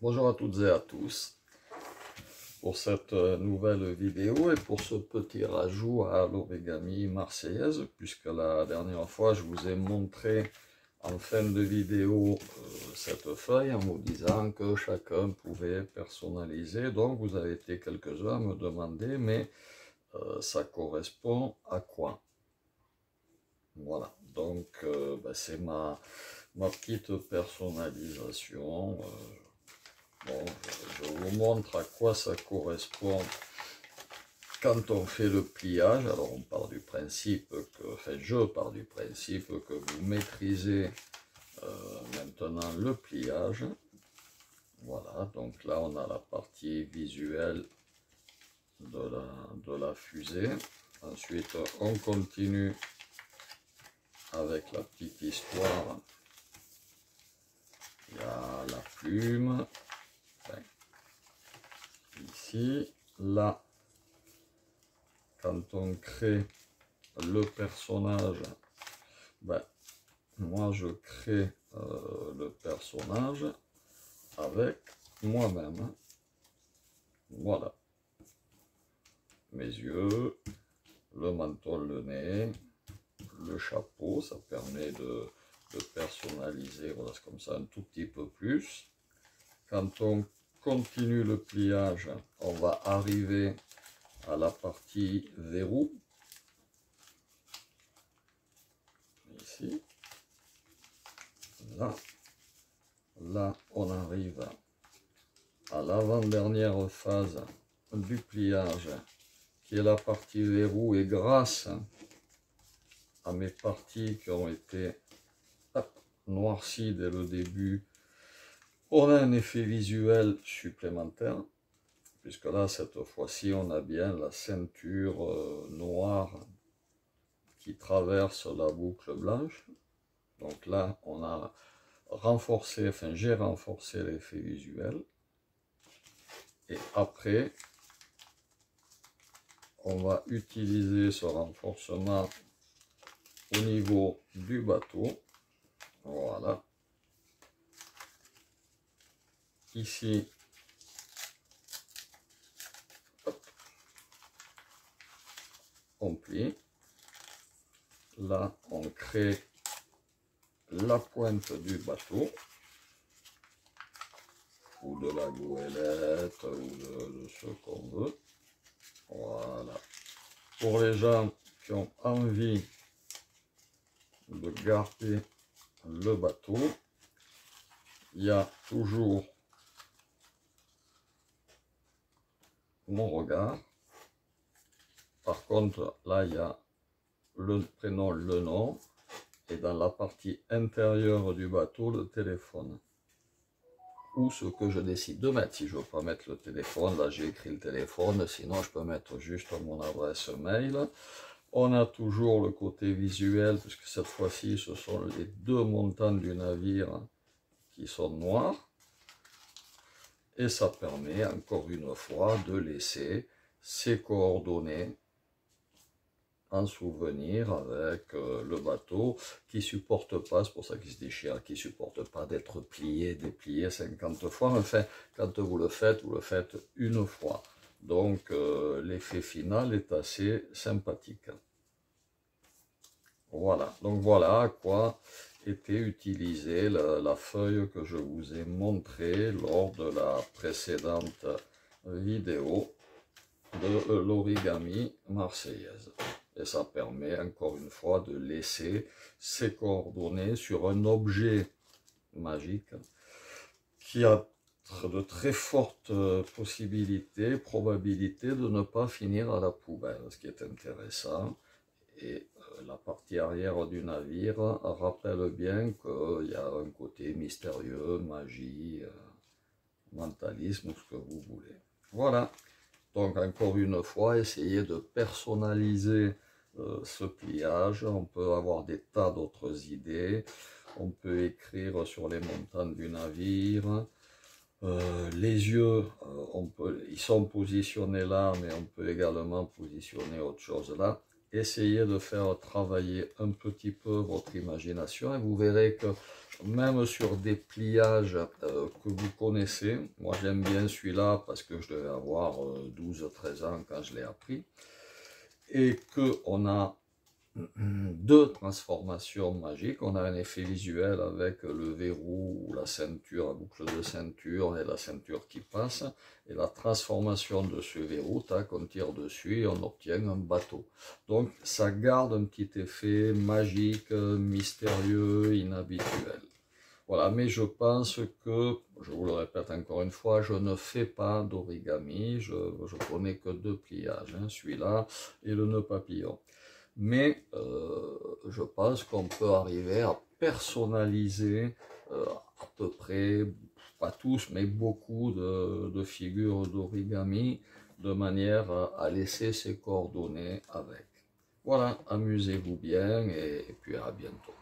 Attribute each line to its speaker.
Speaker 1: Bonjour à toutes et à tous pour cette nouvelle vidéo et pour ce petit rajout à l'origami marseillaise, puisque la dernière fois je vous ai montré en fin de vidéo cette feuille en vous disant que chacun pouvait personnaliser. Donc vous avez été quelques-uns à me demander mais ça correspond à quoi? Voilà, donc c'est ma petite personnalisation. Bon, je vous montre à quoi ça correspond quand on fait le pliage. Alors on part du principe que, enfin je pars du principe que vous maîtrisez maintenant le pliage. Voilà, donc là on a la partie visuelle de la fusée. Ensuite on continue avec la petite histoire. Il y a la plume. Ici, là, quand on crée le personnage, moi je crée le personnage avec moi-même. Voilà. Mes yeux, le menton, le nez, le chapeau, ça permet de personnaliser, voilà, c'est comme ça un tout petit peu plus. Quand on continue le pliage, on va arriver à la partie verrou. Ici. Là, on arrive à l'avant-dernière phase du pliage, qui est la partie verrou, et grâce à mes parties qui ont été noircies dès le début, on a un effet visuel supplémentaire, puisque là, cette fois-ci, on a bien la ceinture noire qui traverse la boucle blanche. Donc là, on a renforcé, enfin j'ai renforcé l'effet visuel. Et après, on va utiliser ce renforcement au niveau du bateau. Voilà. Ici, hop, on plie. Là, on crée la pointe du bateau, ou de la goélette, ou de ce qu'on veut. Voilà. Pour les gens qui ont envie de garder le bateau, il y a toujours mon regard. Par contre, là, il y a le prénom, le nom, et dans la partie intérieure du bateau, le téléphone. Ou ce que je décide de mettre. Si je ne veux pas mettre le téléphone, là j'ai écrit le téléphone, sinon je peux mettre juste mon adresse mail. On a toujours le côté visuel, puisque cette fois-ci, ce sont les deux montants du navire qui sont noirs. Et ça permet, encore une fois, de laisser ses coordonnées en souvenir avec le bateau qui supporte pas, c'est pour ça qu'il se déchire, qui supporte pas d'être plié, déplié 50 fois. Enfin, quand vous le faites une fois. Donc l'effet final est assez sympathique. Voilà, donc voilà à quoi était utilisée la feuille que je vous ai montrée lors de la précédente vidéo de l'origami marseillaise. Et ça permet encore une fois de laisser ses coordonnées sur un objet magique qui a de très fortes probabilités de ne pas finir à la poubelle, ce qui est intéressant. Et la partie arrière du navire rappelle bien qu'il y a un côté mystérieux, magie, mentalisme, ce que vous voulez. Voilà. Donc encore une fois, essayez de personnaliser ce pliage. On peut avoir des tas d'autres idées. On peut écrire sur les montants du navire. Les yeux, ils sont positionnés là, mais on peut également positionner autre chose là. essayez de faire travailler un petit peu votre imagination et vous verrez que même sur des pliages que vous connaissez, moi j'aime bien celui-là parce que je devais avoir 12-13 ans quand je l'ai appris, et qu'on a deux transformations magiques. On a un effet visuel avec le verrou ou la ceinture, la boucle de ceinture et la ceinture qui passe, et la transformation de ce verrou, tac, on tire dessus et on obtient un bateau. Donc ça garde un petit effet magique, mystérieux, inhabituel. Voilà, mais je pense que, je vous le répète encore une fois, je ne fais pas d'origami, je connais que deux pliages, hein, celui-là et le nœud papillon. Mais je pense qu'on peut arriver à personnaliser à peu près, pas tous, mais beaucoup de figures d'origami, de manière à laisser ses coordonnées avec. Voilà, amusez-vous bien et puis à bientôt.